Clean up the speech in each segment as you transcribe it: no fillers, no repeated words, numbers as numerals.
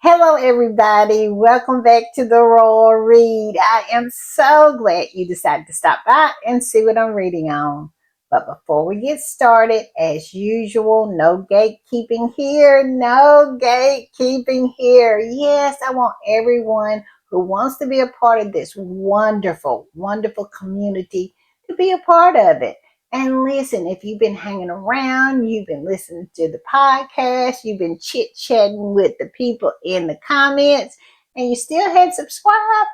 Hello, everybody. Welcome back to the Royal Read. I am so glad you decided to stop by and see what I'm reading on. But before we get started, as usual, no gatekeeping here. No gatekeeping here. Yes, I want everyone who wants to be a part of this wonderful, wonderful community to be a part of it. And listen, if you've been hanging around, you've been listening to the podcast, you've been chit chatting with the people in the comments, and you still hadn't subscribed,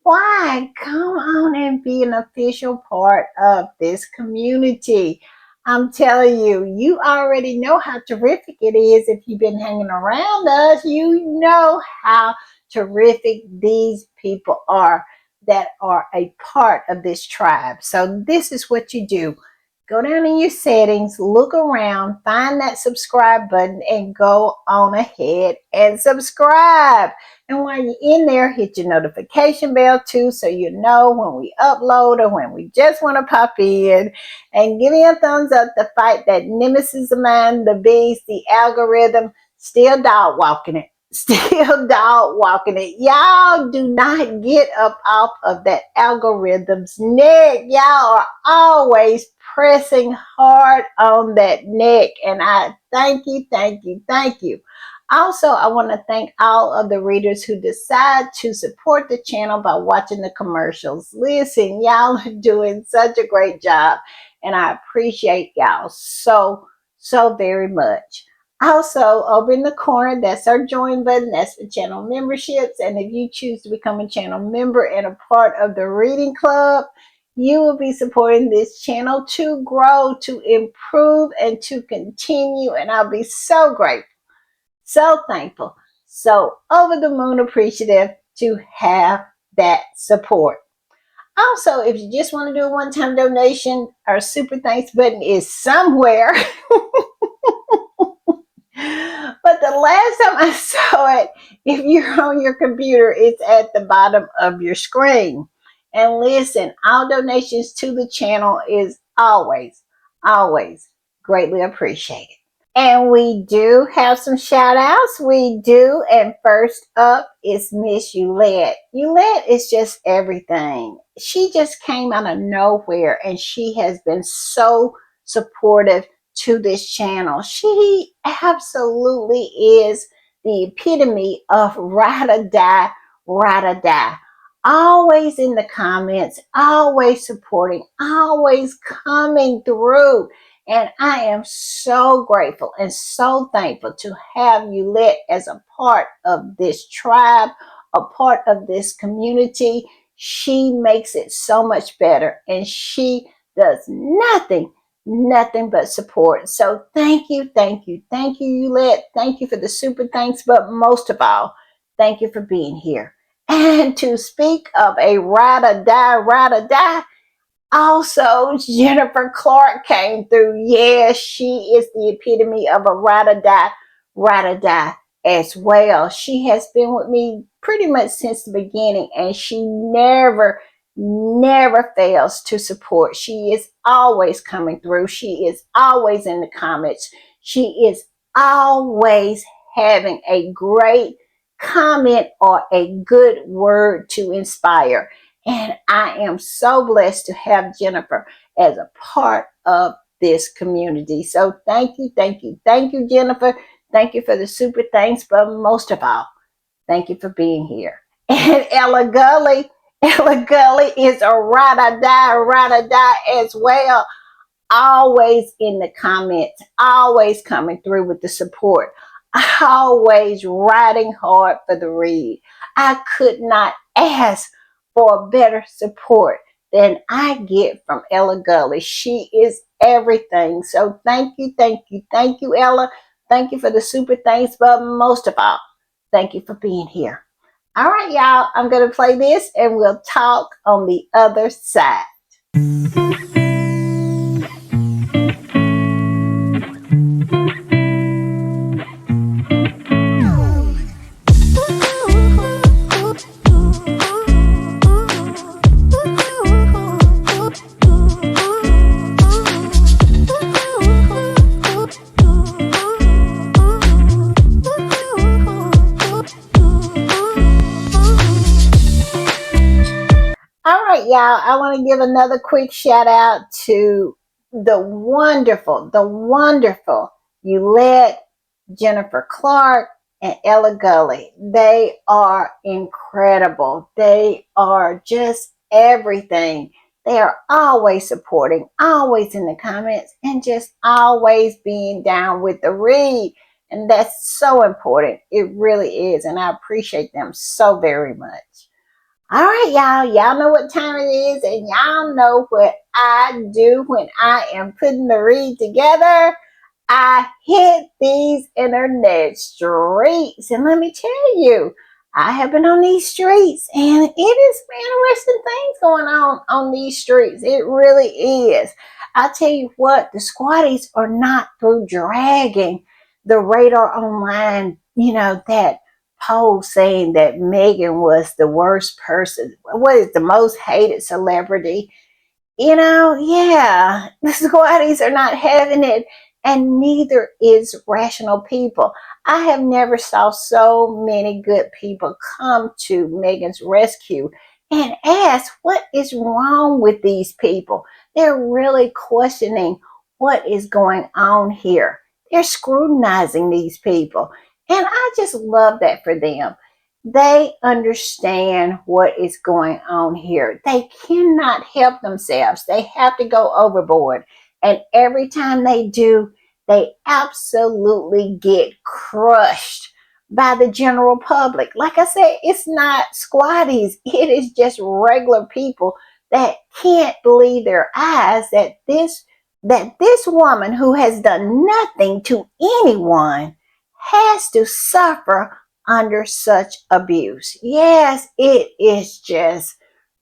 why? Come on and be an official part of this community. I'm telling you, you already know how terrific it is if you've been hanging around us. You know how terrific these people are that are a part of this tribe. So, this is what you do. Go down in your settings, look around, find that subscribe button, and go on ahead and subscribe. And while you're in there, hit your notification bell too, so you know when we upload or when we just want to pop in. And give me a thumbs up to fight that nemesis of mine, the beast, the algorithm. Still dog walking it. Still dog walking it. Y'all do not get up off of that algorithm's neck. Y'all are always pressing hard on that neck, and I thank you, thank you, thank you. Also, I want to thank all of the readers who decide to support the channel by watching the commercials. Listen, y'all are doing such a great job, and I appreciate y'all so very much. Also, over in the corner, that's our join button. That's the channel memberships. And if you choose to become a channel member and a part of the reading club, you will be supporting this channel to grow, to improve, and to continue. And I'll be so grateful, so thankful, so over the moon appreciative to have that support. Also, if you just want to do a one-time donation, our super thanks button is somewhere. But the last time I saw it, if you're on your computer, it's at the bottom of your screen. And listen, all donations to the channel is always greatly appreciated. And we do have some shout outs. We do. And first up is Miss Eulette. Eulette is just everything. She just came out of nowhere, and she has been so supportive to this channel. She absolutely is the epitome of ride or die, ride or die. Always in the comments, always supporting, always coming through. And I am so grateful and so thankful to have Eulette as a part of this tribe, a part of this community. She makes it so much better, and she does nothing but support. So thank you, Eulette. Thank you for the super thanks, but most of all, thank you for being here. And to speak of a ride or die, also Jennifer Clark came through. Yeah, she is the epitome of a ride or die as well. She has been with me pretty much since the beginning, and she never fails to support. She is always coming through. She is always in the comments. She is always having a great comment or a good word to inspire. And I am so blessed to have Jennifer as a part of this community. So thank you, Jennifer. Thank you for the super thanks, but most of all, thank you for being here. And Ella Gully is a ride or die as well. Always in the comments, always coming through with the support, always riding hard for the read. I could not ask for better support than I get from Ella Gully. She is everything. So thank you, Ella. Thank you for the super thanks, but most of all, thank you for being here. All right, y'all, I'm going to play this and we'll talk on the other side. I want to give another quick shout out to the wonderful Eulette, Jennifer Clark, and Ella Gully. They are incredible. They are just everything. They are always supporting, always in the comments, and just always being down with the read. And that's so important. It really is. And I appreciate them so very much. All right, y'all. Y'all know what time it is, and y'all know what I do when I am putting the read together. I hit these internet streets, and let me tell you, I have been on these streets, and it is interesting things going on these streets. It really is. I tell you what, the squatties are not through dragging the radar online. That poll saying that Megan was the worst person. What is the most hated celebrity? Yeah, the squatties are not having it, and neither is rational people. I have never saw so many good people come to Megan's rescue and ask what is wrong with these people. They're really questioning what is going on here. They're scrutinizing these people, and I just love that for them. They understand what is going on here. They cannot help themselves. They have to go overboard. And every time they do, they absolutely get crushed by the general public. Like I said, it's not squatties. It is just regular people that can't believe their eyes that this woman who has done nothing to anyone has to suffer under such abuse. Yes, it is just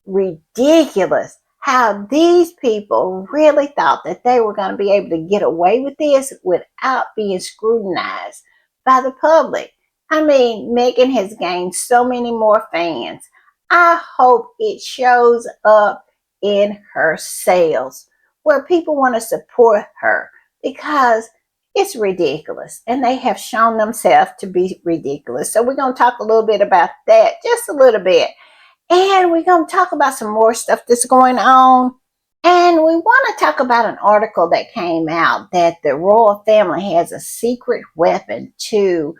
ridiculous how these people really thought that they were going to be able to get away with this without being scrutinized by the public. I mean, Megan has gained so many more fans. I hope it shows up in her sales where people want to support her, because it's ridiculous, and they have shown themselves to be ridiculous. So we're going to talk a little bit about that, just a little bit. And we're going to talk about some more stuff that's going on. And we want to talk about an article that came out that the royal family has a secret weapon to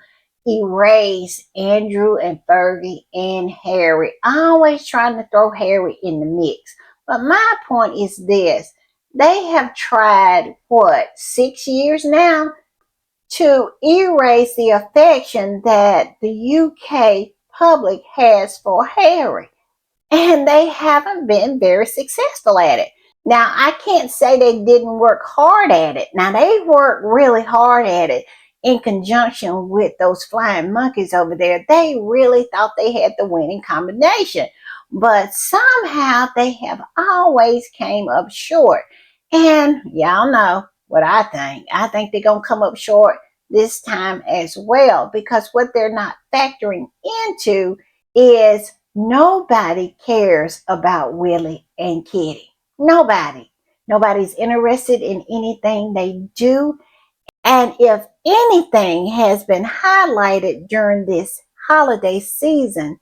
erase Andrew and Fergie and Harry. Always trying to throw Harry in the mix. But my point is this: they have tried, 6 years now, to erase the affection that the UK public has for Harry, and they haven't been very successful at it. Now, I can't say they didn't work hard at it. Now, they worked really hard at it in conjunction with those flying monkeys over there. They really thought they had the winning combination, but somehow they have always came up short. And y'all know what I think. I think they're going to come up short this time as well, because what they're not factoring into is nobody cares about Willie and Kitty. Nobody. Nobody's interested in anything they do. And if anything has been highlighted during this holiday season,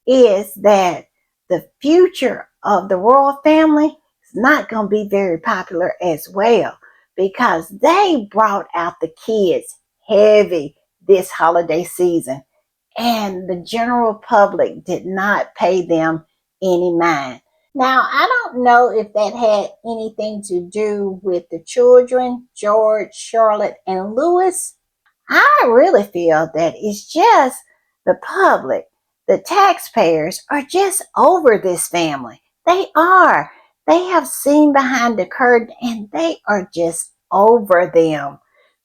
is that the future of the royal family is not going to be very popular as well, because they brought out the kids heavy this holiday season, and the general public did not pay them any mind. Now, I don't know if that had anything to do with the children, George, Charlotte, and Louis. I really feel that it's just the public. The taxpayers are just over this family. They are. They have seen behind the curtain, and they are just over them.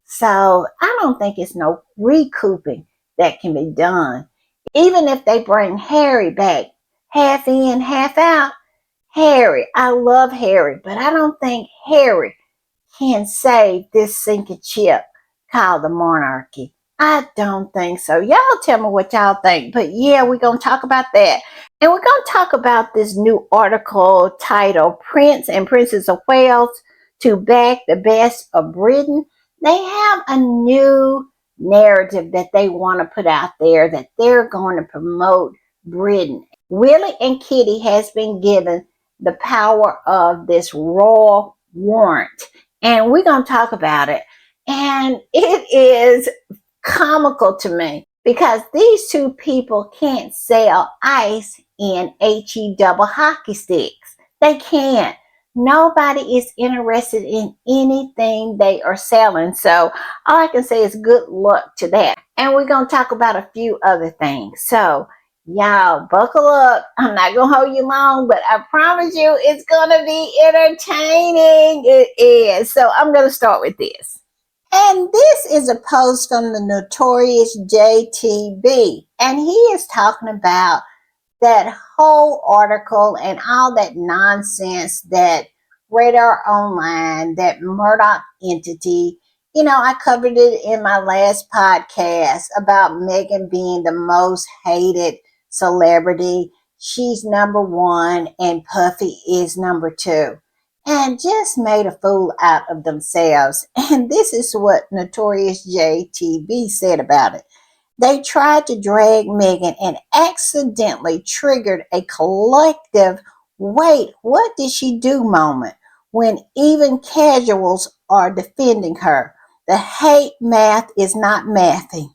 So I don't think it's no recouping that can be done. Even if they bring Harry back, half in, half out. Harry, I love Harry, but I don't think Harry can save this sinking ship called the monarchy. I don't think so. Y'all tell me what y'all think. But yeah, we're going to talk about that. And we're going to talk about this new article titled Prince and Princess of Wales to Back the Best of Britain. They have a new narrative that they want to put out there, that they're going to promote Britain. Willie and Kitty has been given the power of this Royal Warrant. And we're going to talk about it. And it is comical to me because these two people can't sell ice in HE double hockey sticks. They can't. Nobody is interested in anything they are selling. So all I can say is good luck to that. And we're going to talk about a few other things. So y'all buckle up. I'm not going to hold you long, but I promise you it's going to be entertaining. It is. So I'm going to start with this. And this is a post from the notorious JTB. And he is talking about that whole article and all that nonsense that Radar Online, that Murdoch entity, I covered it in my last podcast about Meghan being the most hated celebrity. She's number one and Puffy is number two. And just made a fool out of themselves. And this is what Notorious JTB said about it. They tried to drag Meghan and accidentally triggered a collective wait, what did she do moment when even casuals are defending her. The hate math is not mathing.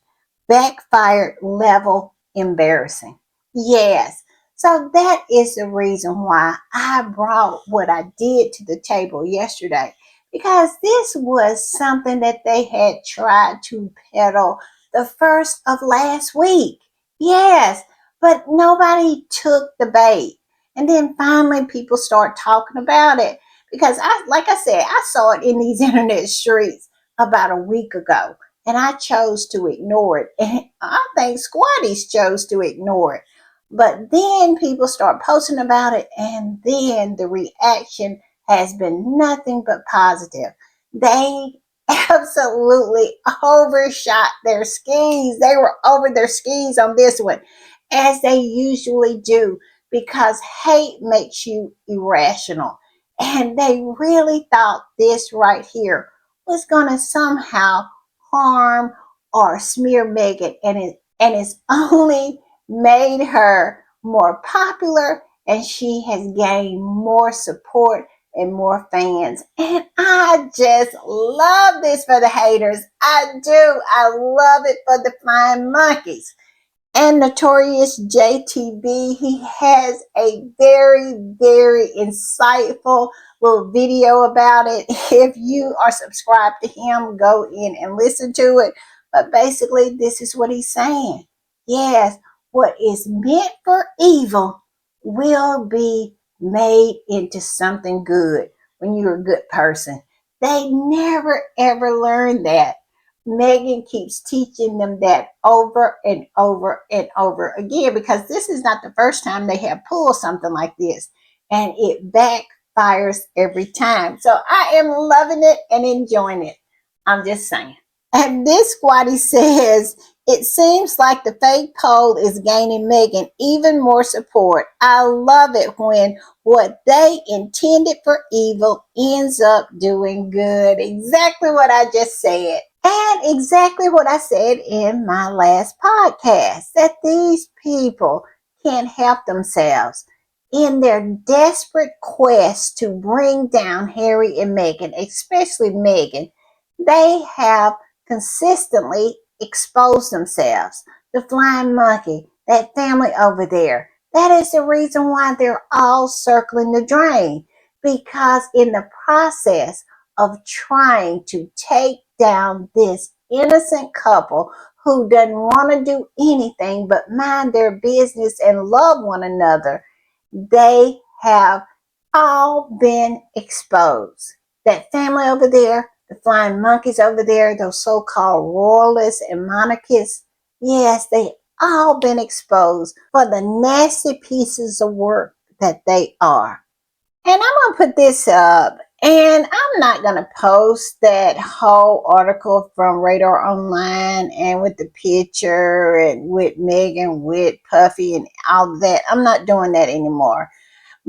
Backfired level embarrassing. Yes. So that is the reason why I brought what I did to the table yesterday. Because this was something that they had tried to peddle the first of last week. Yes, but nobody took the bait. And then finally people start talking about it. Because like I said, I saw it in these internet streets about a week ago. And I chose to ignore it. And I think Squatties chose to ignore it. But then people start posting about it. And then the reaction has been nothing but positive. They absolutely overshot their skis. They were over their skis on this one, as they usually do, because hate makes you irrational. And they really thought this right here was going to somehow harm or smear Meghan, and it's only made her more popular, and she has gained more support and more fans. And I just love this for the haters. I do. I love it for the flying monkeys. And Notorious JTB, he has a very, very insightful little video about it. If you are subscribed to him, go in and listen to it. But basically, this is what he's saying. Yes, what is meant for evil will be made into something good when you're a good person. They never, ever learn that. Meghan keeps teaching them that over and over and over again, because this is not the first time they have pulled something like this, and it backfires every time. So I am loving it and enjoying it. I'm just saying. And this squatty says, it seems like the fake poll is gaining Meghan even more support. I love it when what they intended for evil ends up doing good. Exactly what I just said. And exactly what I said in my last podcast, that these people can't help themselves. In their desperate quest to bring down Harry and Meghan, especially Meghan, they have consistently exposed themselves. The flying monkey, that family over there, that is the reason why they're all circling the drain. Because in the process of trying to take down this innocent couple who doesn't want to do anything but mind their business and love one another, they have all been exposed. That family over there, the flying monkeys over there, those so-called royalists and monarchists, yes, they all been exposed for the nasty pieces of work that they are. And I'm going to put this up, and I'm not going to post that whole article from Radar Online and with the picture and with Meghan, with Puffy and all of that. I'm not doing that anymore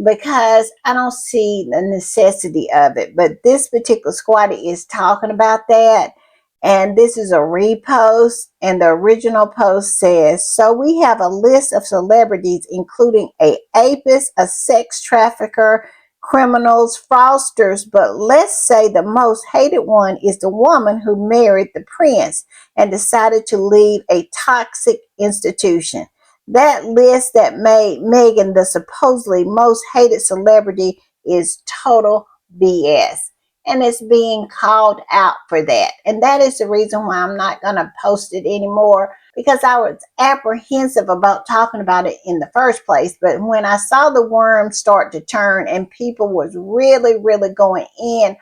because I don't see the necessity of it. But this particular squatty is talking about that. And this is a repost, and the original post says, so we have a list of celebrities including a apist, a sex trafficker, criminals, fraudsters, but let's say the most hated one is the woman who married the prince and decided to leave a toxic institution. That list that made Meghan the supposedly most hated celebrity is total BS, and it's being called out for that. And that is the reason why I'm not going to post it anymore, because I was apprehensive about talking about it in the first place. But when I saw the worm start to turn and people was really, really going in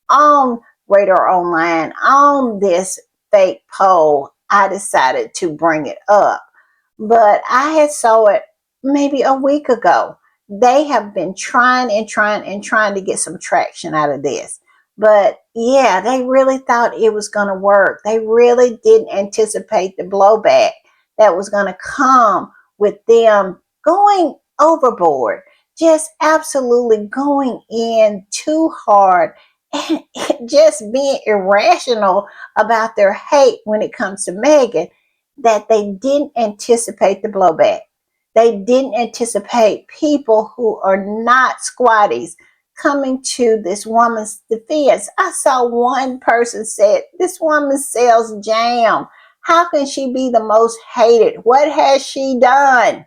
on Radar Online on this fake poll, I decided to bring it up. But I had saw it maybe a week ago. They have been trying and trying and trying to get some traction out of this. But yeah, they really thought it was going to work. They really didn't anticipate the blowback that was going to come with them going overboard, just absolutely going in too hard and just being irrational about their hate when it comes to Meghan, that they didn't anticipate the blowback. They didn't anticipate people who are not squatties coming to this woman's defense. I saw one person said, this woman sells jam. How can she be the most hated? What has she done?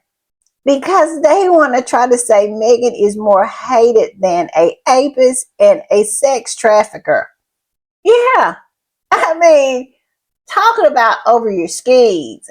Because they want to try to say Meghan is more hated than a apist and a sex trafficker. Yeah, I mean, talking about over your skis,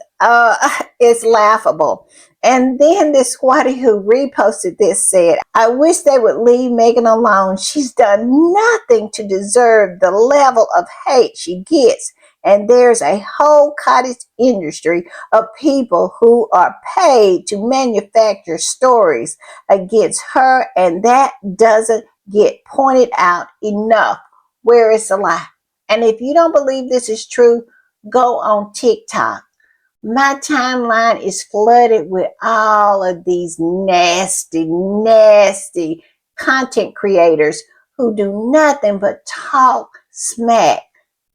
it's laughable. And then this squatty who reposted this said, I wish they would leave Meghan alone. She's done nothing to deserve the level of hate she gets. And there's a whole cottage industry of people who are paid to manufacture stories against her, and that doesn't get pointed out enough where it's a lie. And if you don't believe this is true, go on TikTok. My timeline is flooded with all of these nasty, nasty content creators who do nothing but talk smack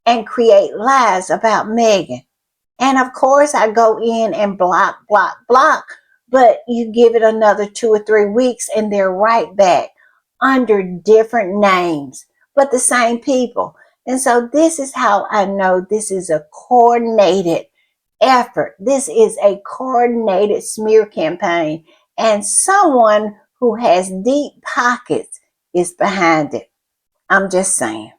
and create lies about Meghan. And of course, I go in and block, block, block. But you give it another 2 or 3 weeks and they're right back under different names, but the same people. And so this is how I know this is a coordinated effort. This is a coordinated smear campaign, and someone who has deep pockets is behind it. I'm just saying.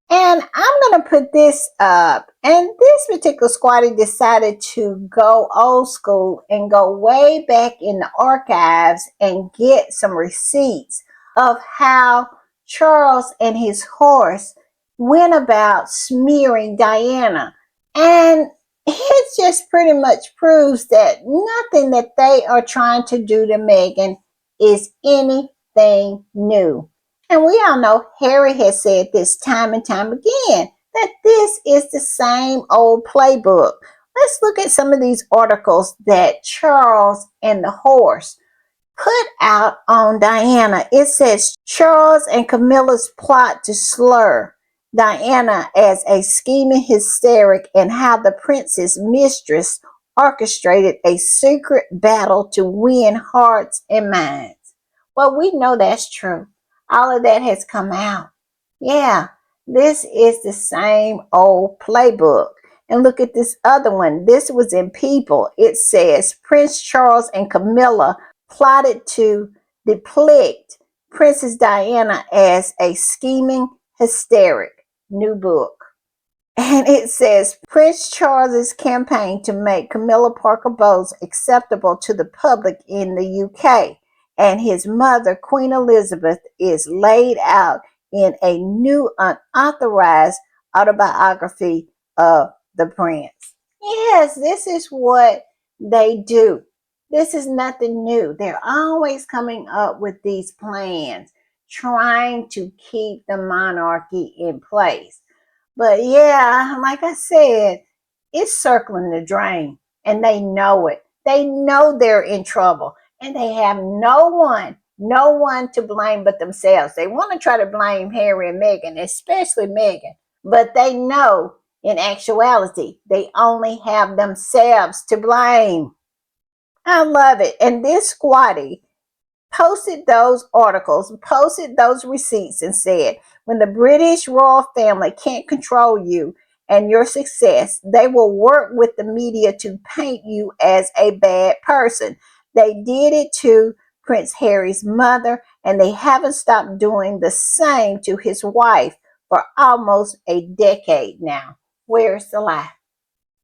And I'm going to put this up. And this particular squatty decided to go old school and go way back in the archives and get some receipts of how Charles and his horse went about smearing Diana. And it just pretty much proves that nothing that they are trying to do to Meghan is anything new. And we all know Harry has said this time and time again, that this is the same old playbook. Let's look at some of these articles that Charles and the horse put out on Diana. It says Charles and Camilla's plot to slur Diana as a scheming hysteric, and how the prince's mistress orchestrated a secret battle to win hearts and minds. Well, we know that's true. All of that has come out. Yeah, this is the same old playbook. And look at this other one. This was in People. It says Prince Charles and Camilla plotted to depict Princess Diana as a scheming hysteric. New book. And it says Prince Charles's campaign to make Camilla Parker Bowles acceptable to the public in the UK, and his mother, Queen Elizabeth, is laid out in a new unauthorized autobiography of the prince. Yes, this is what they do. This is nothing new. They're always coming up with these plans, trying to keep the monarchy in place. But yeah, like I said, it's circling the drain, and they know it. They know they're in trouble, and they have no one to blame but themselves. They want to try to blame Harry and Meghan, especially Meghan, but they know In actuality, they only have themselves to blame. I love it. And this squatty posted those articles, posted those receipts, and said, when the British royal family can't control you and your success, they will work with the media to paint you as a bad person. They did it to Prince Harry's mother, and they haven't stopped doing the same to his wife for almost a decade now. Where's the lie?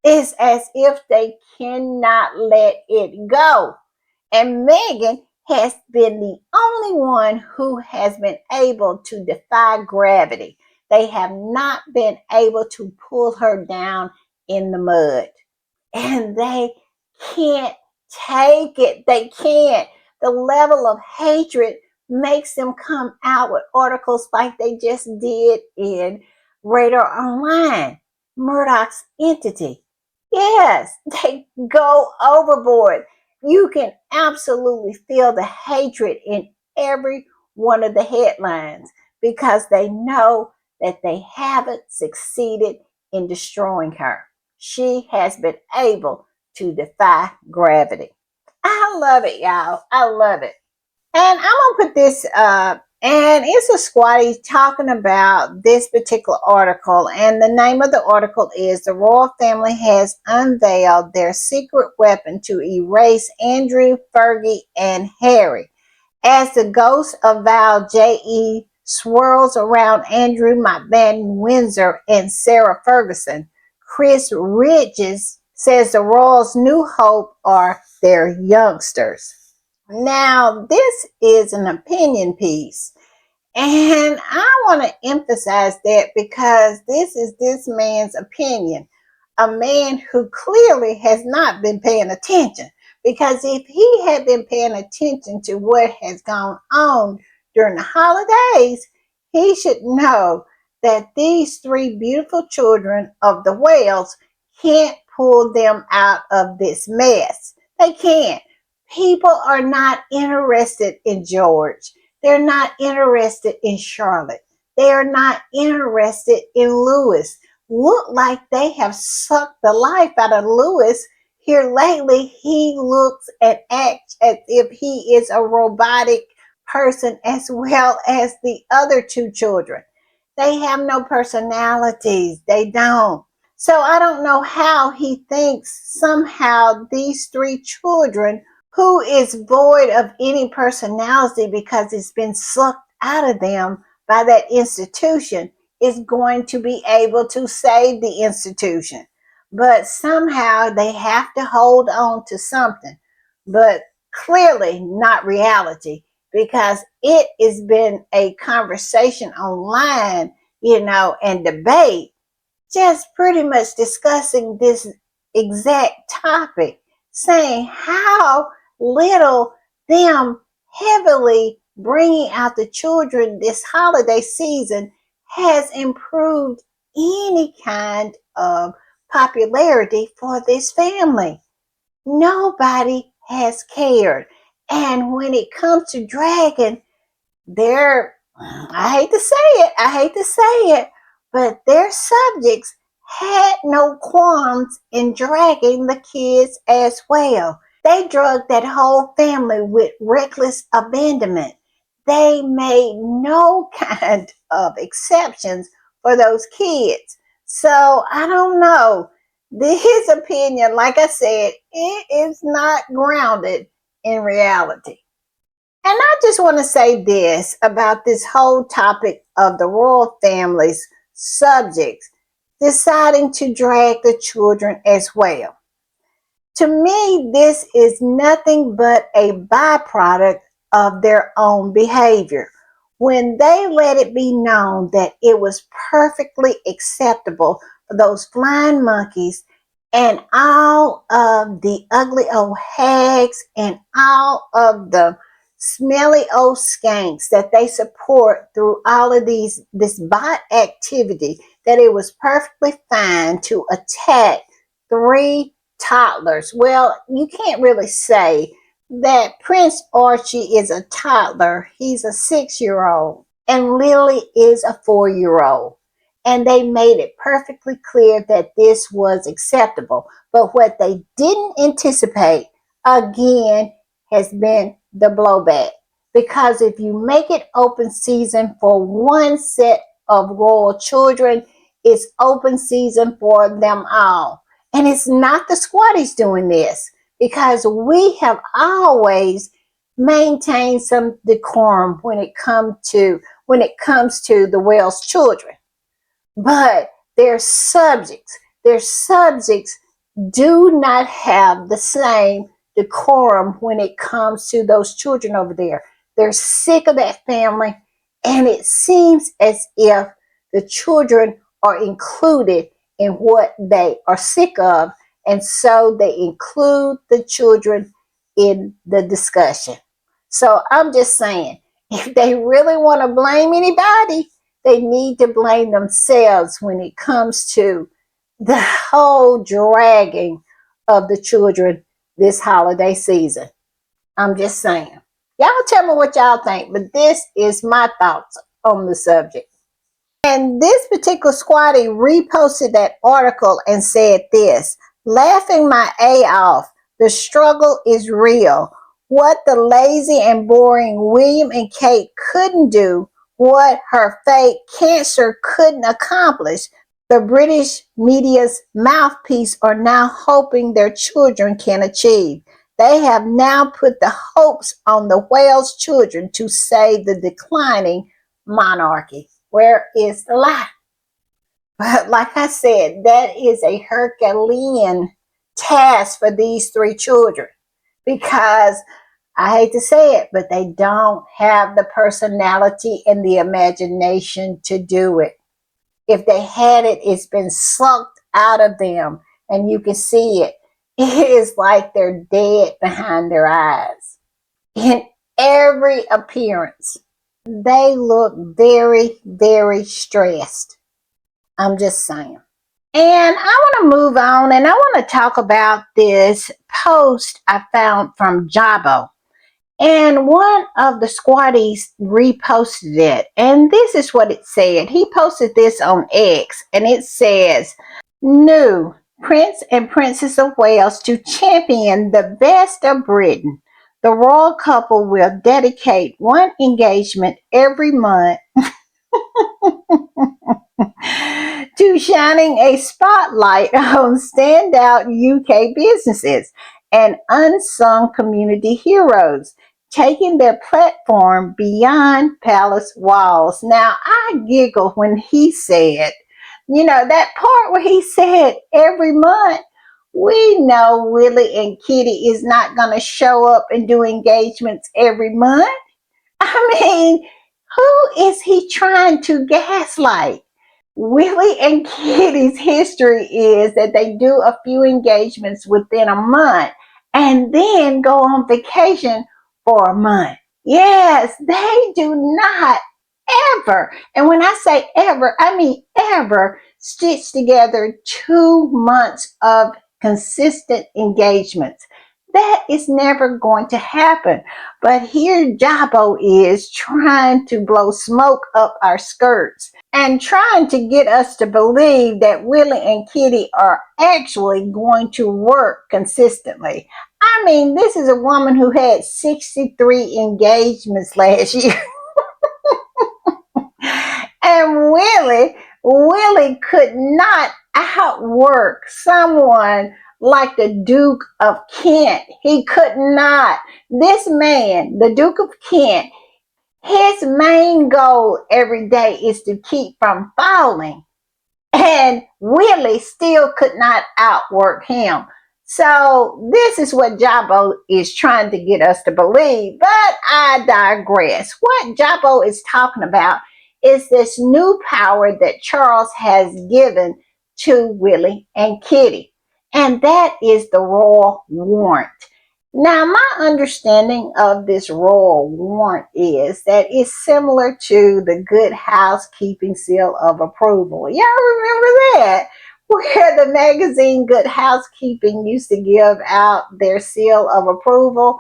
It's as if they cannot let it go. And Megan has been the only one who has been able to defy gravity. They have not been able to pull her down in the mud. And they can't take it. They can't. The level of hatred makes them come out with articles like they just did in Radar Online, Murdoch's entity. Yes, they go overboard. You can absolutely feel the hatred in every one of the headlines because they know that they haven't succeeded in destroying her. She has been able to defy gravity. I love it, y'all. I love it. And I'm gonna put this up, and it's a squatty talking about this particular article. And the name of the article is The Royal Family Has Unveiled Their Secret Weapon to Erase Andrew, Fergie, and Harry. As the ghost of Val J.E. swirls around Andrew Mountbatten Windsor and Sarah Ferguson, Chris Ridges says the Royals' new hope are their youngsters. Now, this is an opinion piece, and I want to emphasize that because this is this man's opinion, a man who clearly has not been paying attention. Because if he had been paying attention to what has gone on during the holidays, he should know that these three beautiful children of the whales can't pull them out of this mess. They can't. People are not interested in George. They're not interested in Charlotte. They are not interested in Louis. Look like they have sucked the life out of Louis. Here lately, he looks and acts as if he is a robotic person as well as the other two children. They have no personalities. They don't. So I don't know how he thinks somehow these three children, who is void of any personality because it's been sucked out of them by that institution, is going to be able to save the institution. But somehow they have to hold on to something, but clearly not reality, because it has been a conversation online, and debate, just pretty much discussing this exact topic, saying how little them heavily bringing out the children this holiday season has improved any kind of popularity for this family. Nobody has cared. And when it comes to Dragon, they're, I hate to say it, but their subjects had no qualms in dragging the kids as well. They drugged that whole family with reckless abandonment. They made no kind of exceptions for those kids. So I don't know. His opinion, like I said, it is not grounded in reality. And I just want to say this about this whole topic of the royal family's subjects deciding to drag the children as well. To me, this is nothing but a byproduct of their own behavior. When they let it be known that it was perfectly acceptable for those flying monkeys and all of the ugly old hags and all of the smelly old skanks that they support through all of this bot activity, that it was perfectly fine to attack three toddlers. Well, you can't really say that Prince Archie is a toddler. He's a 6-year-old, and Lily is a 4-year-old. and they made it perfectly clear that this was acceptable. But what they didn't anticipate, again, has been the blowback. Because if you make it open season for one set of royal children, it's open season for them all. And it's not the squatties doing this, because we have always maintained some decorum when it comes to the Welsh children. But their subjects do not have the same decorum when it comes to those children over there. They're sick of that family, and it seems as if the children are included in what they are sick of, and so they include the children in the discussion. So I'm just saying, if they really want to blame anybody, they need to blame themselves when it comes to the whole dragging of the children this holiday season. I'm just saying. Y'all tell me what y'all think, but this is my thoughts on the subject. And this particular squatty reposted that article and said this: laughing my A off. The struggle is real. What the lazy and boring William and Kate couldn't do, what her fake cancer couldn't accomplish, the British media's mouthpiece are now hoping their children can achieve. They have now put the hopes on the Wales children to save the declining monarchy. Where is the lie? But like I said, that is a Herculean task for these three children, because I hate to say it, but they don't have the personality and the imagination to do it. If they had it, it's been sucked out of them, and you can see it. It is like they're dead behind their eyes. In every appearance, they look very, very stressed. I'm just saying. And I want to move on, and I want to talk about this post I found from Jabo. And one of the squatties reposted it. And this is what it said. He posted this on X, and it says, new Prince and Princess of Wales to champion the best of Britain. The royal couple will dedicate one engagement every month to shining a spotlight on standout UK businesses and unsung community heroes, taking their platform beyond palace walls. Now, I giggled when he said, that part where he said every month. We know Willie and Kitty is not going to show up and do engagements every month. I mean, who is he trying to gaslight? Willie and Kitty's history is that they do a few engagements within a month and then go on vacation for a month. Yes, they do not ever, and when I say ever, I mean ever, stitch together 2 months of consistent engagements. That is never going to happen. But here Jabo is trying to blow smoke up our skirts and trying to get us to believe that Willie and Kitty are actually going to work consistently. I mean, this is a woman who had 63 engagements last year. And Willie could not outwork someone like the Duke of Kent. He could not. This man, the Duke of Kent, his main goal every day is to keep from falling. And Willie still could not outwork him. So this is what Jabo is trying to get us to believe. But I digress. What Jabo is talking about is this new power that Charles has given to Willie and Kitty. And that is the Royal Warrant. Now, my understanding of this Royal Warrant is that it's similar to the Good Housekeeping Seal of Approval. Y'all remember that? Where the magazine Good Housekeeping used to give out their seal of approval.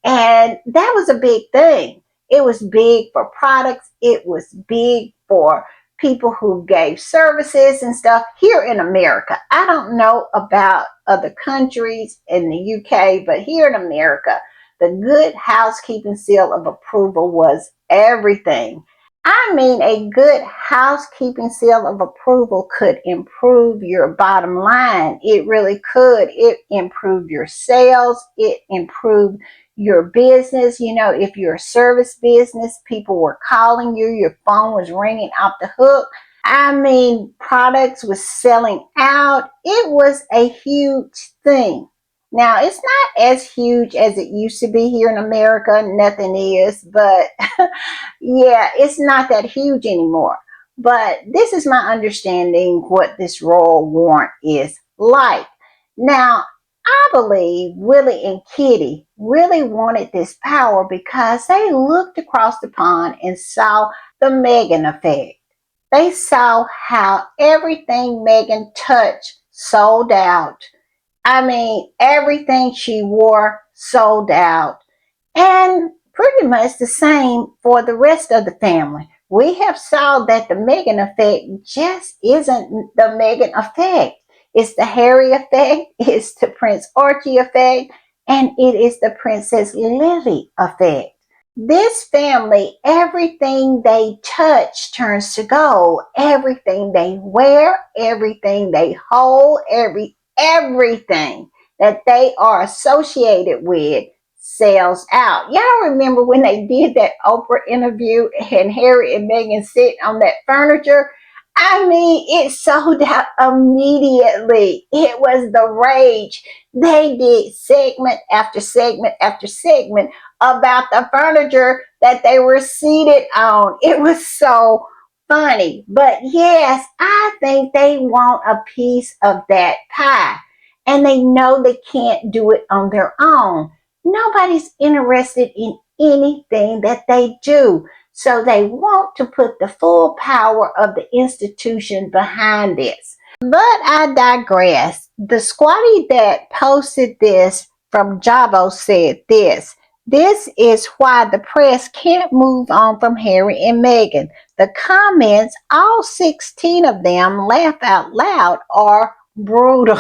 And that was a big thing. It was big for products. It was big for people who gave services and stuff here in America. I don't know about other countries in the UK, but here in America, the good housekeeping seal of approval was everything. I mean, a good housekeeping seal of approval could improve your bottom line. It really could. It improved your sales. It improved your business. You know, if you're a service business, people were calling you, your phone was ringing off the hook. I mean, products was selling out. It was a huge thing. Now, it's not as huge as it used to be here in America. Nothing is, but yeah, it's not that huge anymore. But this is my understanding what this royal warrant is like. Now, I believe Willie and Kitty really wanted this power because they looked across the pond and saw the Meghan effect. They saw how everything Meghan touched sold out. I mean, everything she wore sold out. And pretty much the same for the rest of the family. We have saw that the Meghan effect just isn't the Meghan effect. It's the Harry effect, it's the Prince Archie effect, and it is the Princess Lily effect. This family, everything they touch turns to gold. Everything they wear, everything they hold, everything that they are associated with sells out. Y'all remember when they did that Oprah interview and Harry and Meghan sit on that furniture? I mean, it sold out immediately. It was the rage. They did segment after segment after segment about the furniture that they were seated on. It was so funny. But yes, I think they want a piece of that pie. And they know they can't do it on their own. Nobody's interested in anything that they do. So they want to put the full power of the institution behind this. But I digress. The squatty that posted this from Jabo said this. This is why the press can't move on from Harry and Meghan. The comments, all 16 of them, laugh out loud, are brutal.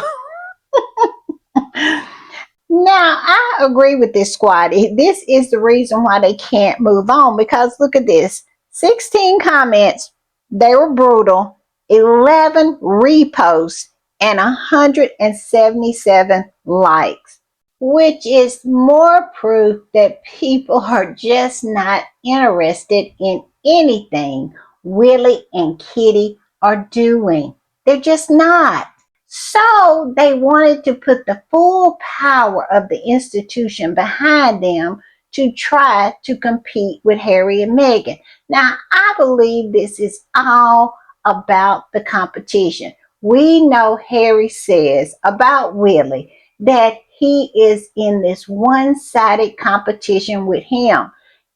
Now, I agree with this squatty. This is the reason why they can't move on because look at this 16 comments, they were brutal, 11 reposts, and 177 likes, which is more proof that people are just not interested in anything Willie and Kitty are doing. They're just not. So they wanted to put the full power of the institution behind them to try to compete with Harry and Meghan. Now, I believe this is all about the competition. We know Harry says about Willie that he is in this one-sided competition with him.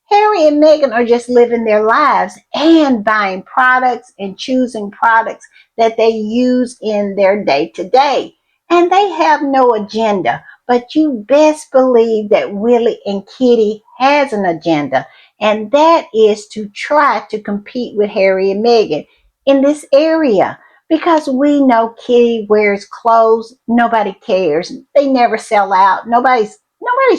Harry and Meghan are just living their lives and buying products and choosing products that they use in their day to day. And they have no agenda. But you best believe that Willie and Kitty has an agenda. And that is to try to compete with Harry and Meghan in this area. Because we know Kitty wears clothes. Nobody cares. They never sell out. Nobody's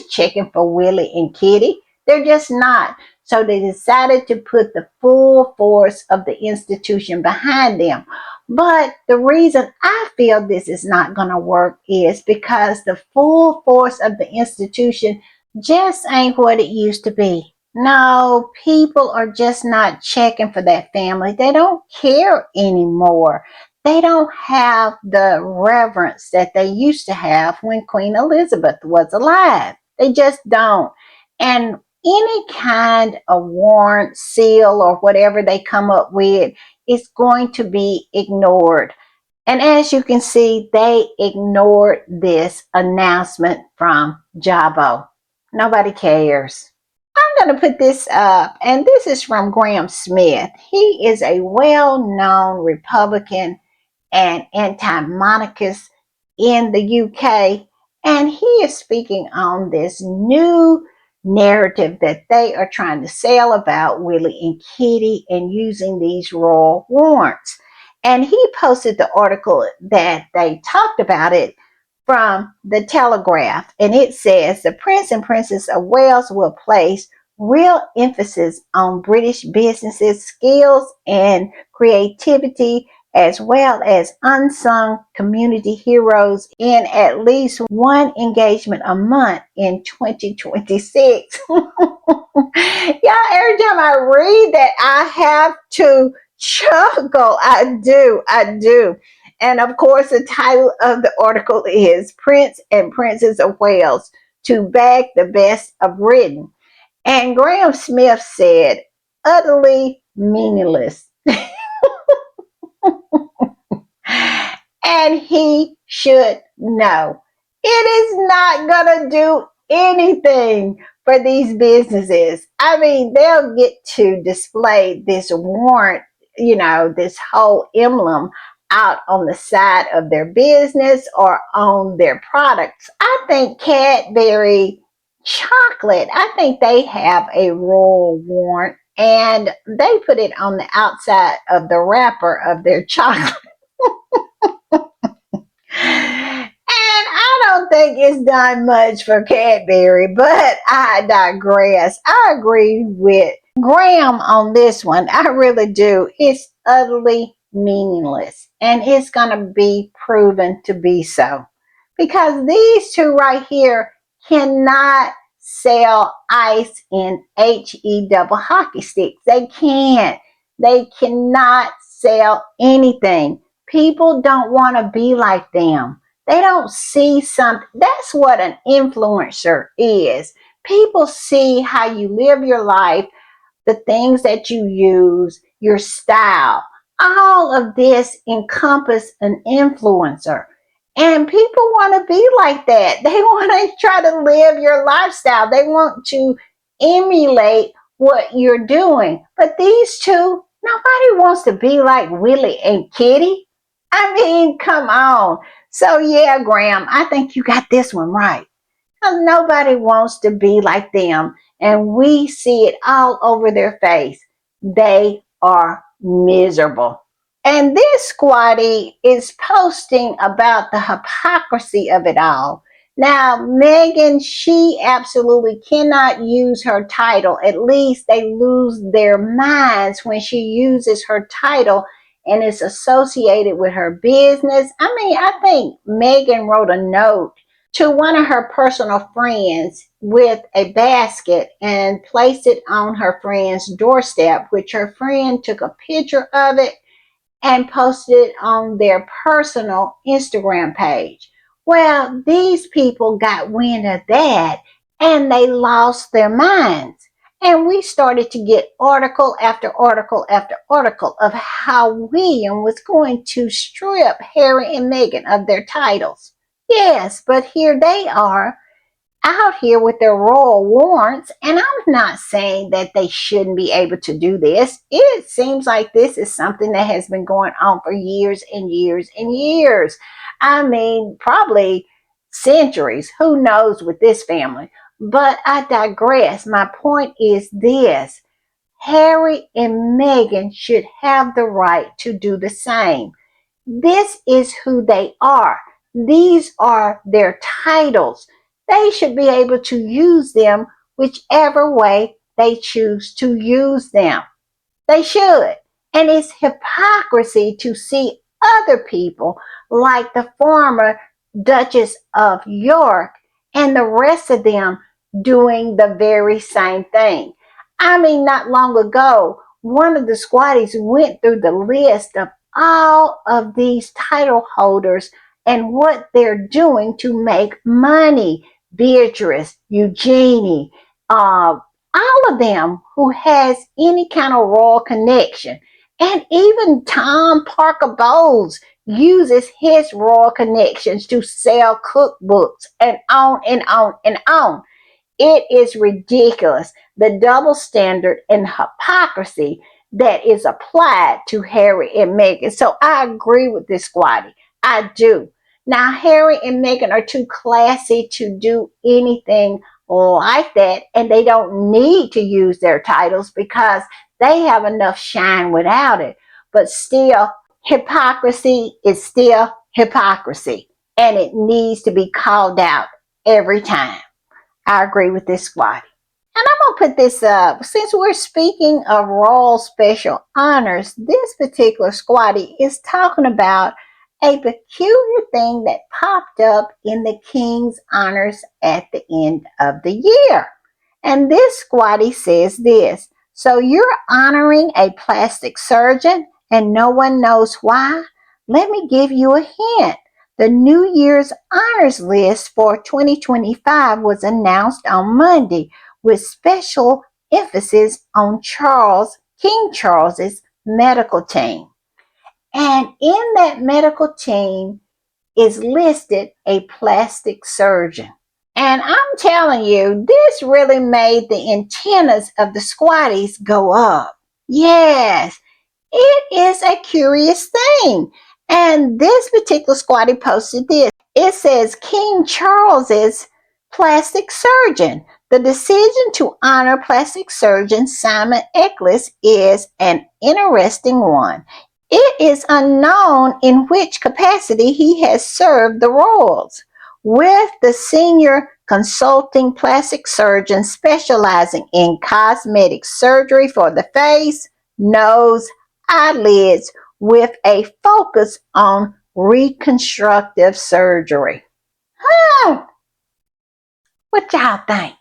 checking for Willie and Kitty. They're just not. So they decided to put the full force of the institution behind them. But the reason I feel this is not going to work is because the full force of the institution just ain't what it used to be. No, people are just not checking for that family. They don't care anymore. They don't have the reverence that they used to have when Queen Elizabeth was alive. They just don't. And any kind of warrant, seal, or whatever they come up with is going to be ignored. And as you can see, they ignored this announcement from Jabo. Nobody cares. I'm going to put this up, and this is from Graham Smith. He is a well-known Republican and anti-monarchist in the UK, and he is speaking on this new narrative that they are trying to sell about Willie and Kitty and using these royal warrants. And he posted the article that they talked about it from the Telegraph. And it says the Prince and Princess of Wales will place real emphasis on British businesses, skills, and creativity, as well as unsung community heroes in at least one engagement a month in 2026. Yeah, every time I read that, I have to chuckle. I do. And of course, the title of the article is Prince and Princess of Wales to Bag the Best of Britain. And Graham Smith said, utterly meaningless. And he should know. It is not going to do anything for these businesses. I mean, they'll get to display this warrant, this whole emblem out on the side of their business or on their products. I think Cadbury chocolate, I think they have a royal warrant and they put it on the outside of the wrapper of their chocolate. And I don't think it's done much for Cadbury, but I digress. I agree with Graham on this one. I really do. It's utterly meaningless, and it's going to be proven to be so. Because these two right here cannot sell ice in HE double hockey sticks. They can't. They cannot sell anything. People don't want to be like them. They don't see something. That's what an influencer is. People see how you live your life, the things that you use, your style. All of this encompass an influencer. And people want to be like that. They want to try to live your lifestyle. They want to emulate what you're doing. But these two, nobody wants to be like Willie and Kitty. I mean, come on. So yeah, Graham, I think you got this one right. Because nobody wants to be like them. And we see it all over their face. They are miserable. And this squatty is posting about the hypocrisy of it all. Now, Megan, she absolutely cannot use her title. At least they lose their minds when she uses her title and it's associated with her business. I mean, I think Megan wrote a note to one of her personal friends with a basket and placed it on her friend's doorstep, which her friend took a picture of it and posted it on their personal Instagram page. Well, these people got wind of that and they lost their minds. And we started to get article after article after article of how William was going to strip Harry and Meghan of their titles. Yes, but here they are out here with their royal warrants, and I'm not saying that they shouldn't be able to do this. It seems like this is something that has been going on for years and years and years. I mean, probably centuries. Who knows with this family? But I digress. My point is this. Harry and Meghan should have the right to do the same. This is who they are. These are their titles. They should be able to use them whichever way they choose to use them. They should. And it's hypocrisy to see other people like the former Duchess of York and the rest of them doing the very same thing. I mean, not long ago, one of the squatties went through the list of all of these title holders and what they're doing to make money. Beatrice, Eugenie, all of them who has any kind of royal connection. And even Tom Parker Bowles uses his royal connections to sell cookbooks and on and on and on. It is ridiculous, the double standard and hypocrisy that is applied to Harry and Meghan. So I agree with this squatty. I do. Now, Harry and Meghan are too classy to do anything like that, and they don't need to use their titles because they have enough shine without it. But still, hypocrisy is still hypocrisy, and it needs to be called out every time. I agree with this squad. And I'm going to put this up. Since we're speaking of royal special honors, this particular squatty is talking about a peculiar thing that popped up in the king's honors at the end of the year. And this squatty says this: so you're honoring a plastic surgeon and no one knows why? Let me give you a hint. The New Year's honors list for 2025 was announced on Monday, with special emphasis on King Charles's medical team. And in that medical team is listed a plastic surgeon. And I'm telling you, this really made the antennas of the squatties go up. Yes, it is a curious thing. And this particular squatty posted this. It says King Charles's plastic surgeon. The decision to honor plastic surgeon Simon Eccles is an interesting one. It is unknown in which capacity he has served the royals, with the senior consulting plastic surgeon specializing in cosmetic surgery for the face, nose, eyelids, with a focus on reconstructive surgery. What y'all think?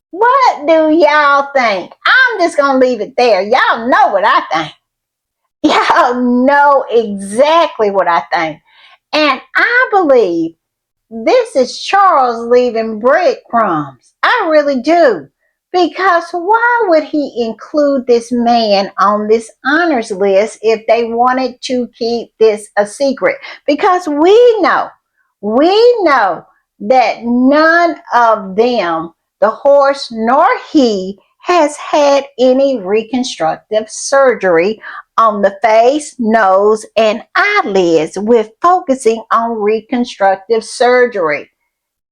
What do y'all think? I'm just going to leave it there. Y'all know what I think. Y'all know exactly what I think. And I believe this is Charles leaving breadcrumbs. I really do. Because why would he include this man on this honors list if they wanted to keep this a secret? Because we know that none of them, the horse nor he, has had any reconstructive surgery on the face, nose, and eyelids, with focusing on reconstructive surgery.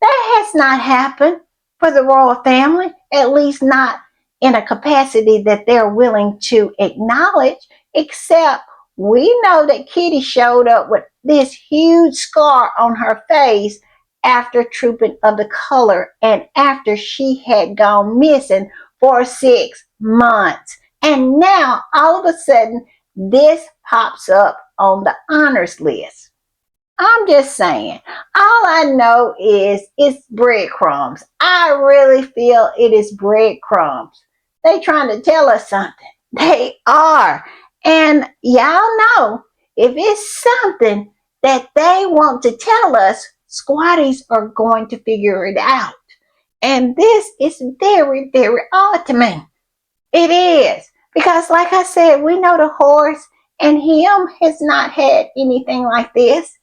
That has not happened for the royal family, at least not in a capacity that they're willing to acknowledge, except we know that Kitty showed up with this huge scar on her face after trooping of the color and after she had gone missing for 6 months. And now, all of a sudden, this pops up on the honors list. I'm just saying. All I know is it's breadcrumbs. I really feel it is breadcrumbs. They trying to tell us something. They are. And y'all know, if it's something that they want to tell us, squatties are going to figure it out. And this is very, very odd to me. It is. Because like I said, we know the horse and him has not had anything like this.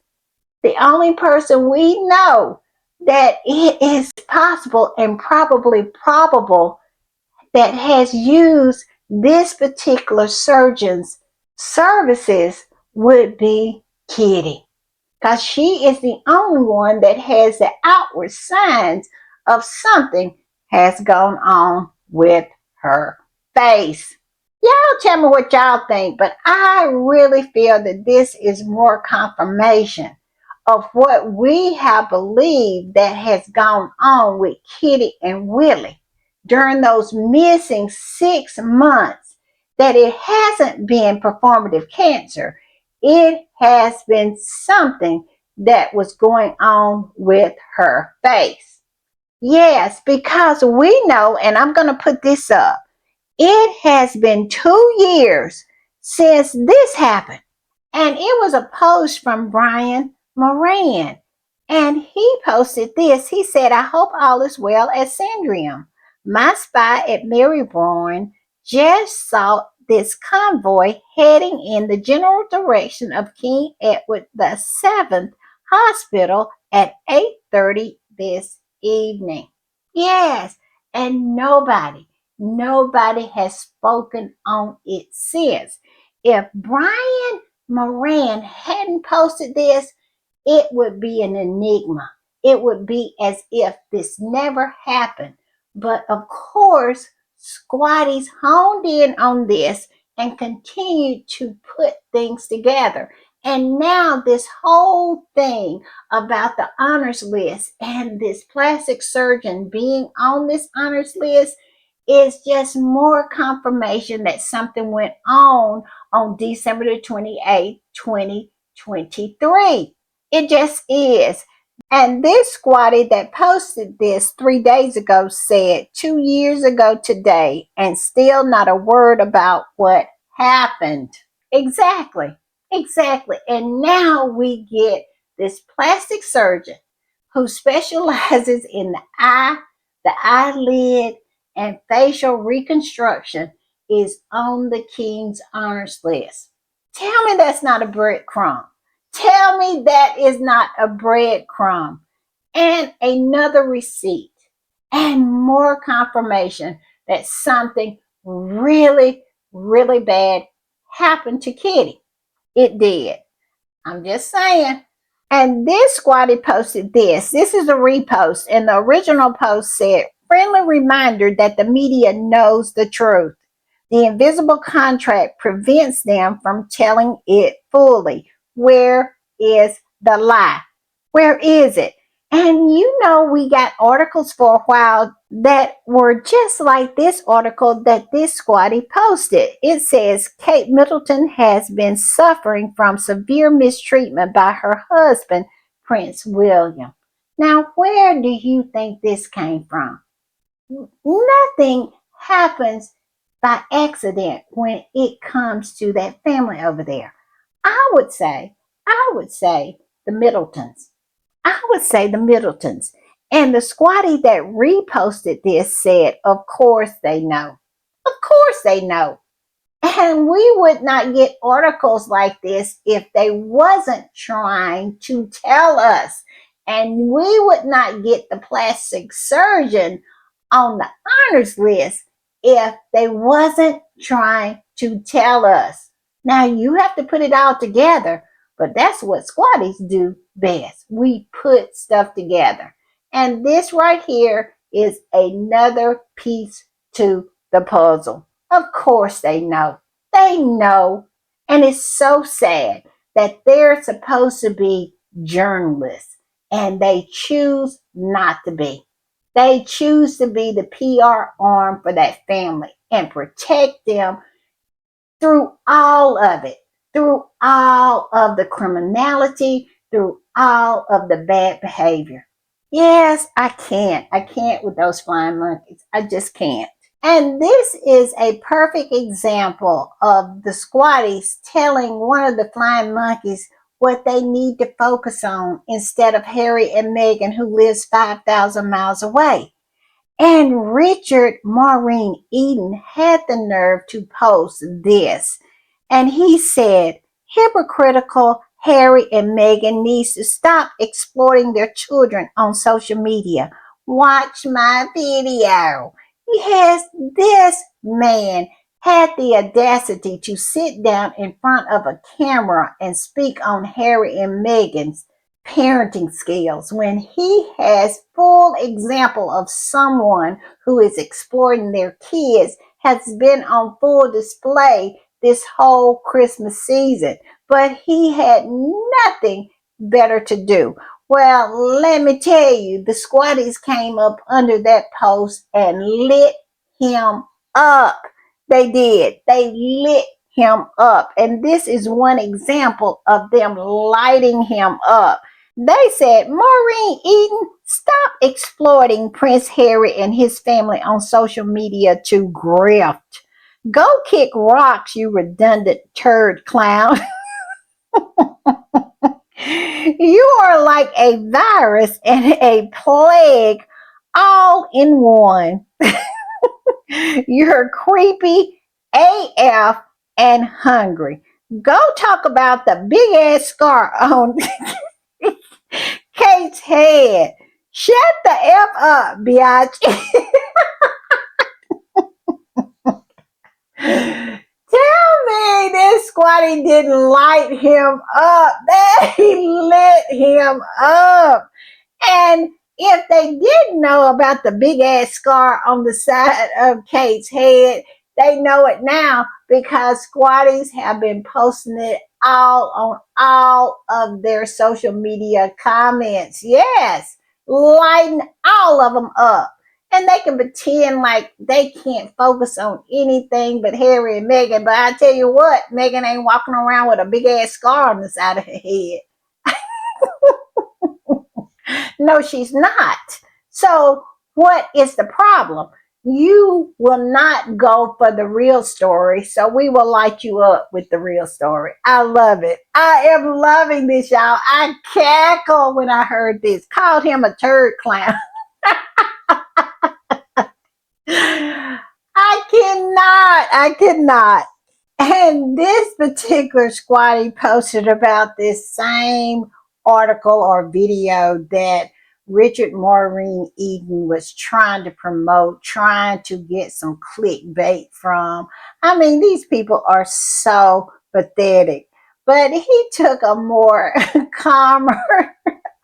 The only person we know that it is possible and probably probable that has used this particular surgeon's services would be Kitty. Because she is the only one that has the outward signs of something has gone on with her face. Y'all tell me what y'all think, but I really feel that this is more confirmation of what we have believed that has gone on with Kitty and Willie during those missing 6 months, that it hasn't been performative cancer. It has been something that was going on with her face. Yes, because we know, and I'm going to put this up, it has been 2 years since this happened. And it was a post from Brian Moran. And he posted this. He said, I hope all is well at Sandrium. My spy at Marybourne just saw this convoy heading in the general direction of King Edward VII Hospital at 8:30 this evening. Yes, and nobody has spoken on it since. If Brian Moran hadn't posted this, it would be an enigma. it would be as if this never happened. But of course, Squatties honed in on this and continued to put things together. And now this whole thing about the honors list and this plastic surgeon being on this honors list is just more confirmation that something went on December the 28th, 2023. It just is. And this squatty that posted this 3 days ago said 2 years ago today, and still not a word about what happened. Exactly. Exactly. And now we get this plastic surgeon who specializes in the eyelid, and facial reconstruction is on the King's honors list. Tell me that's not a breadcrumb. Tell me that is not a breadcrumb. And another receipt and more confirmation that something really, really bad happened to Kitty. It did. I'm just saying. And this squatty posted this. This is a repost. And the original post said, friendly reminder that the media knows the truth. The invisible contract prevents them from telling it fully. Where is the lie? Where is it? And we got articles for a while that were just like this article that this squatty posted. It says Kate Middleton has been suffering from severe mistreatment by her husband, Prince William. Now, where do you think this came from? Nothing happens by accident when it comes to that family over there. I would say the Middletons. I would say the Middletons. And the squatty that reposted this said, of course they know. Of course they know. And we would not get articles like this if they wasn't trying to tell us. And we would not get the plastic surgeon on the honors list if they wasn't trying to tell us. Now you have to put it all together, but that's what squatties do best. We put stuff together. And this right here is another piece to the puzzle. Of course they know. They know. And it's so sad that they're supposed to be journalists and they choose not to be. They choose to be the PR arm for that family and protect them through all of it, through all of the criminality, through all of the bad behavior. Yes, I can't. I can't with those flying monkeys. I just can't. And this is a perfect example of the squatties telling one of the flying monkeys what they need to focus on instead of Harry and Meghan, who lives 5,000 miles away. And Richard Maureen Eden had the nerve to post this. And he said, hypocritical Harry and Meghan needs to stop exploiting their children on social media. Watch my video. This man had the audacity to sit down in front of a camera and speak on Harry and Meghan's parenting skills when he has full example of someone who is exploiting their kids has been on full display this whole Christmas season, but he had nothing better to do. Well, let me tell you, the squatties came up under that post and lit him up. They did. They lit him up. And this is one example of them lighting him up. They said, Maureen Eden, stop exploiting Prince Harry and his family on social media to grift. Go kick rocks, you redundant turd clown. You are like a virus and a plague all in one. You're creepy AF and hungry. Go talk about the big ass scar on Kate's head. Shut the F up, biatch. Tell me this squatty didn't light him up. That he lit him up. And if they didn't know about the big ass scar on the side of Kate's head, they know it now because squatties have been posting it all on all of their social media comments. Yes, lighting all of them up. And they can pretend like they can't focus on anything but Harry and Meghan. But I tell you what, Meghan ain't walking around with a big ass scar on the side of her head. No, she's not. So, what is the problem? You will not go for the real story, so we will light you up with the real story. I love it. I am loving this, y'all. I cackled when I heard this. Called him a turd clown. I cannot. And this particular squatty posted about this same article or video that Richard Maureen Eden was trying to promote, trying to get some clickbait from. I mean, these people are so pathetic. But he took a more calmer,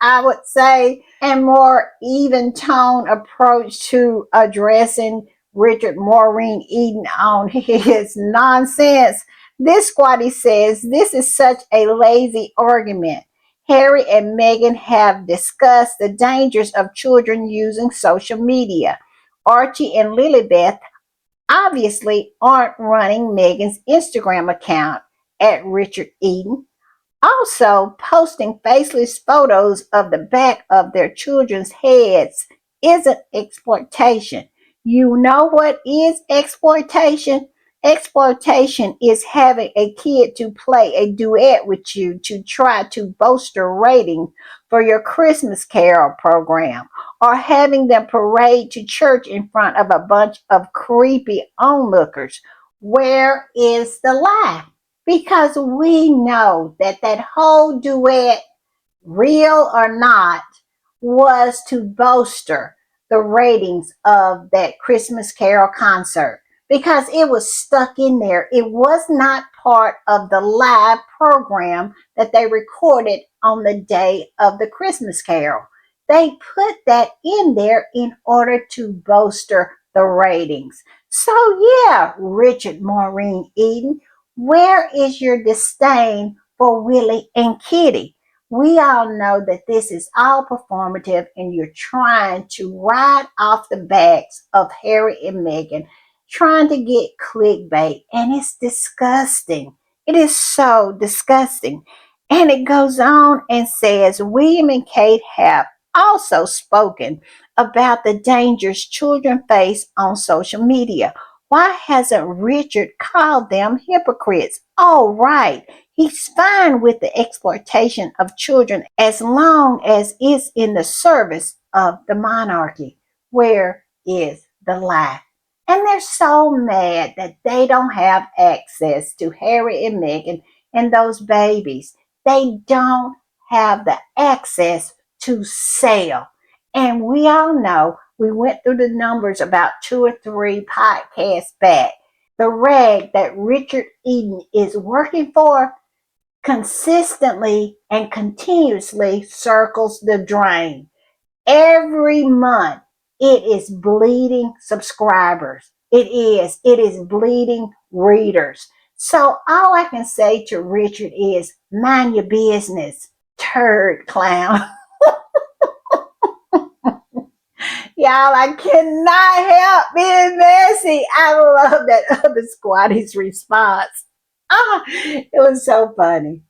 I would say, and more even tone approach to addressing Richard Maureen Eden on his nonsense. This squatty says this is such a lazy argument. Harry and Meghan have discussed the dangers of children using social media. Archie and Lilibeth obviously aren't running Meghan's Instagram account at Richard Eden. Also, posting faceless photos of the back of their children's heads isn't exploitation. You know what is exploitation? Exploitation is having a kid to play a duet with you to try to bolster ratings for your Christmas Carol program, or having them parade to church in front of a bunch of creepy onlookers. Where is the lie? Because we know that that whole duet, real or not, was to bolster the ratings of that Christmas Carol concert because it was stuck in there. It was not part of the live program that they recorded on the day of the Christmas Carol. They put that in there in order to bolster the ratings. So, yeah, Richard Maureen Eden, where is your disdain for Willie and Kitty? We all know that this is all performative and you're trying to ride off the backs of Harry and Meghan, trying to get clickbait, and it's disgusting. It is so disgusting. And it goes on and says William and Kate have also spoken about the dangers children face on social media. Why hasn't Richard called them hypocrites? Oh, right. He's fine with the exploitation of children as long as it's in the service of the monarchy. Where is the lie? And they're so mad that they don't have access to Harry and Meghan and those babies. They don't have the access to sell. And we all know, we went through the numbers about 2 or 3 podcasts back. The rag that Richard Eden is working for consistently and continuously circles the drain. Every month, it is bleeding subscribers. It is bleeding readers. So all I can say to Richard is mind your business, turd clown. Y'all, I cannot help being messy. I love that other squattie's response. It was so funny.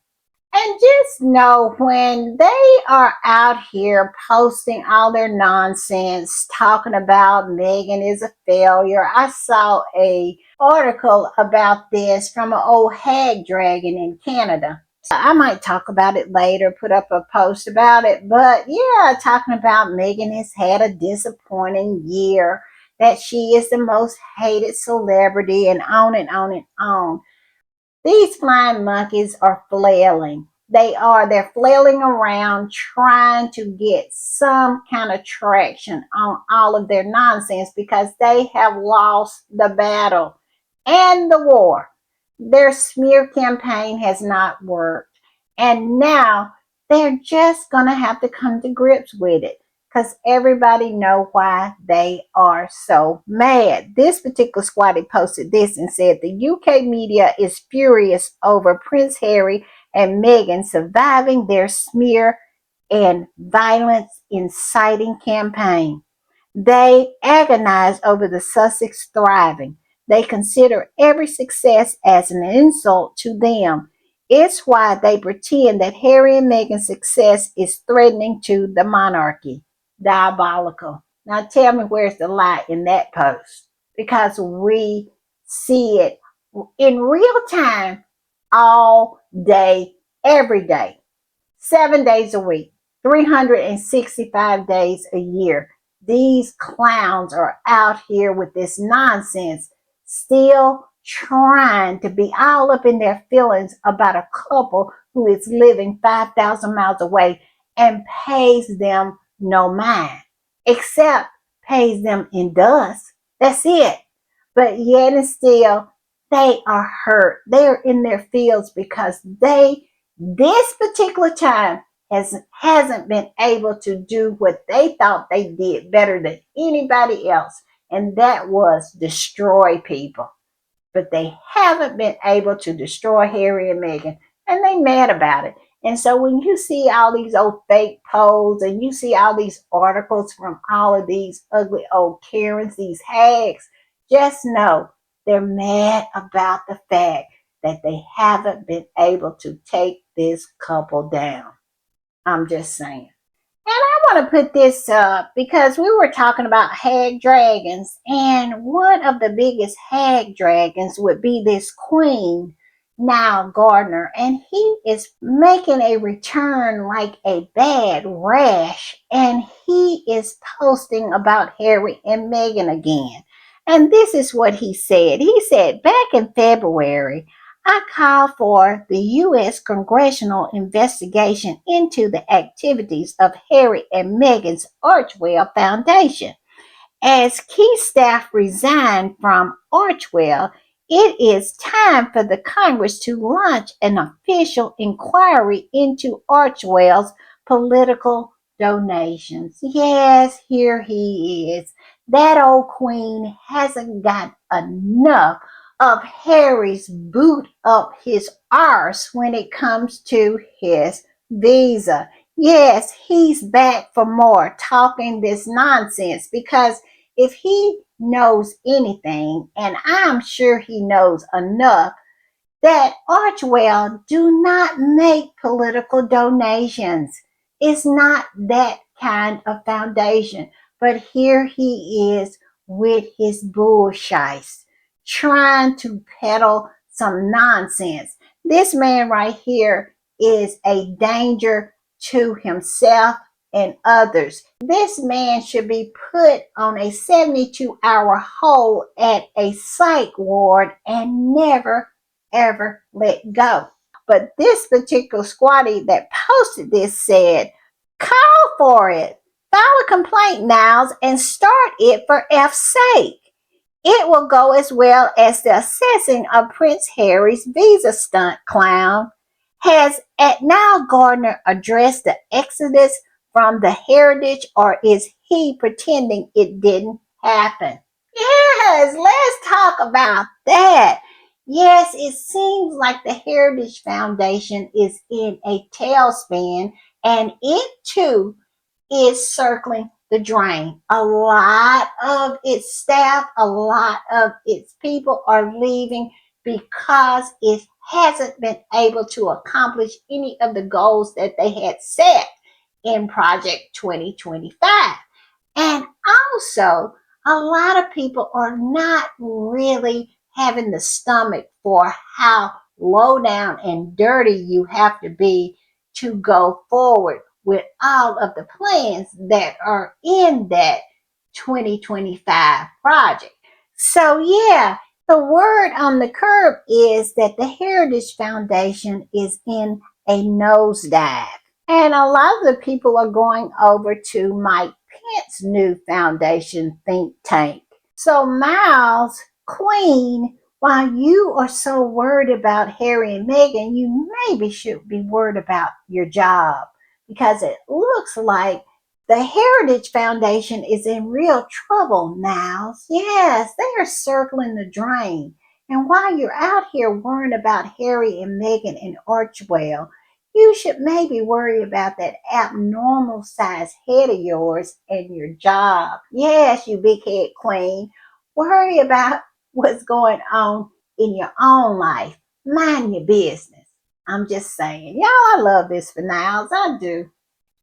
And just know when they are out here posting all their nonsense, talking about Meghan is a failure. I saw a article about this from an old hag dragon in Canada. I might talk about it later, put up a post about it. But yeah, talking about Meghan has had a disappointing year, that she is the most hated celebrity, and on and on and on. These flying monkeys are flailing. They're flailing around trying to get some kind of traction on all of their nonsense because they have lost the battle and the war. Their smear campaign has not worked. And now They're just going to have to come to grips with it because everybody know why they are so mad. This particular squatty posted this and said the UK media is furious over Prince Harry and Meghan surviving their smear and violence inciting campaign. They agonize over the Sussex thriving. They consider every success as an insult to them. It's why they pretend that Harry and Meghan's success is threatening to the monarchy. Diabolical. Now tell me where's the lie in that post? Because we see it in real time all day, every day. 7 days a week, 365 days a year. These clowns are out here with this nonsense, still trying to be all up in their feelings about a couple who is living 5,000 miles away and pays them no mind, except pays them in dust. That's it. But yet and still, they are hurt. They are in their fields because this particular time hasn't been able to do what they thought they did better than anybody else, and that was destroy people. But they haven't been able to destroy Harry and Meghan, and they mad about it. And so when you see all these old fake polls and you see all these articles from all of these ugly old Karens, these hags, just know they're mad about the fact that they haven't been able to take this couple down. I'm just saying. And I want to put this up because we were talking about hag dragons, and one of the biggest hag dragons would be this queen, Nile Gardner, and he is making a return like a bad rash, and he is posting about Harry and Meghan again. And this is what he said. He said, back in February, I called for the U.S. congressional investigation into the activities of Harry and Meghan's Archwell Foundation. As key staff resigned from Archwell, it is time for the Congress to launch an official inquiry into Archwell's political donations. Yes, here he is. That old queen hasn't got enough of Harry's boot up his arse when it comes to his visa. Yes, he's back for more talking this nonsense because if he knows anything, and I'm sure he knows enough, that Archwell do not make political donations. It's not that kind of foundation. But here he is with his bullshit, trying to peddle some nonsense. This man right here is a danger to himself and others. This man should be put on a 72-hour hold at a psych ward and never ever let go. But this particular squatty that posted this said, call for it. File a complaint now and start it for F's sake. It will go as well as the assessing of Prince Harry's visa stunt clown. Has at Nile Gardner addressed the exodus from the heritage, or is he pretending it didn't happen? Yes, let's talk about that. Yes, it seems like the Heritage Foundation is in a tailspin, and it too is circling the drain. A lot of its staff, a lot of its people are leaving because it hasn't been able to accomplish any of the goals that they had set in Project 2025. And also, a lot of people are not really having the stomach for how low down and dirty you have to be to go forward with all of the plans that are in that 2025 project. So, yeah, the word on the curb is that the Heritage Foundation is in a nosedive. And a lot of the people are going over to Mike Pence's new foundation think tank. So, Miles, Queen, while you are so worried about Harry and Meghan, you maybe should be worried about your job. because it looks like the Heritage Foundation is in real trouble now. Yes, they are circling the drain. And while you're out here worrying about Harry and Meghan and Archwell, you should maybe worry about that abnormal sized head of yours and your job. Yes, you big head queen. Worry about what's going on in your own life. Mind your business. I'm just saying. Y'all, I love this for Niles. I do.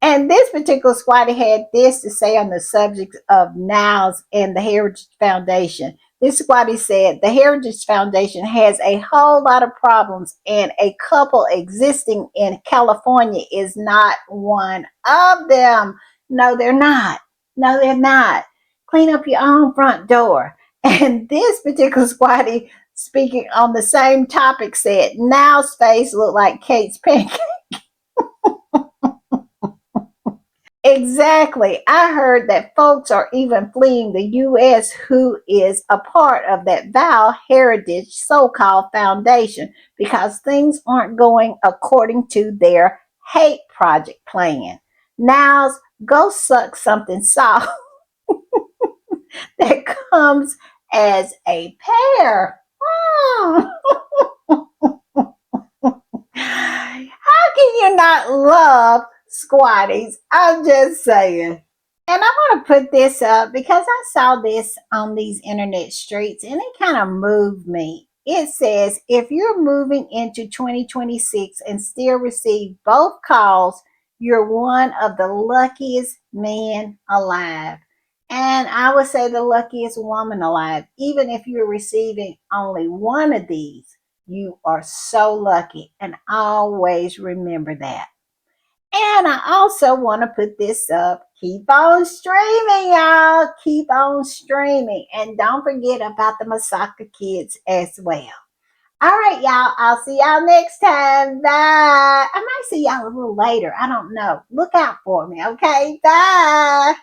And this particular squatter had this to say on the subject of Niles and the Heritage Foundation. This squatter said the Heritage Foundation has a whole lot of problems, and a couple existing in California is not one of them. No, they're not. No, they're not. Clean up your own front door. And this particular squatter, speaking on the same topic, said Niles' face looked like Kate's pancake. Exactly. I heard that folks are even fleeing the U.S. who is a part of that Val Heritage so called foundation because things aren't going according to their hate project plan. Now's go suck something soft that comes as a pair. Hmm. How can you not love squatties? I'm just saying. And I want to put this up because I saw this on these internet streets and it kind of moved me. It says if you're moving into 2026 and still receive both calls, you're one of the luckiest men alive. And I would say the luckiest woman alive. Even if you're receiving only one of these, you are so lucky. And always remember that. And I also want to put this up. Keep on streaming, y'all. Keep on streaming. And don't forget about the Masaka kids as well. All right, y'all. I'll see y'all next time. Bye. I might see y'all a little later. I don't know. Look out for me, okay? Bye.